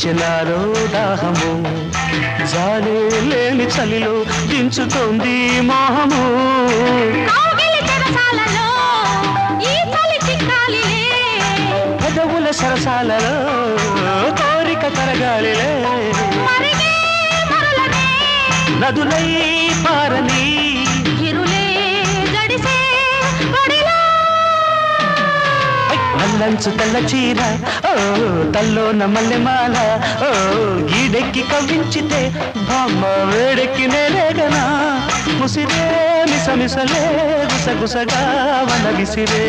పెంచినారో దాహము జాలే లేని చలిలో దించుతోంది మోహము పెదవుల సరసాలలో కోరిక కరగాలిలే నదులై పారని నల్లంచు తెల్ల చీర ఓ తల్లోన మల్లెమాల ఓ గీడెక్కి కవ్వించితే బామ్మ వేడెక్కి నేలేగనా ముసిరే మిసమిసలే గుసగుసగా వన విసిరే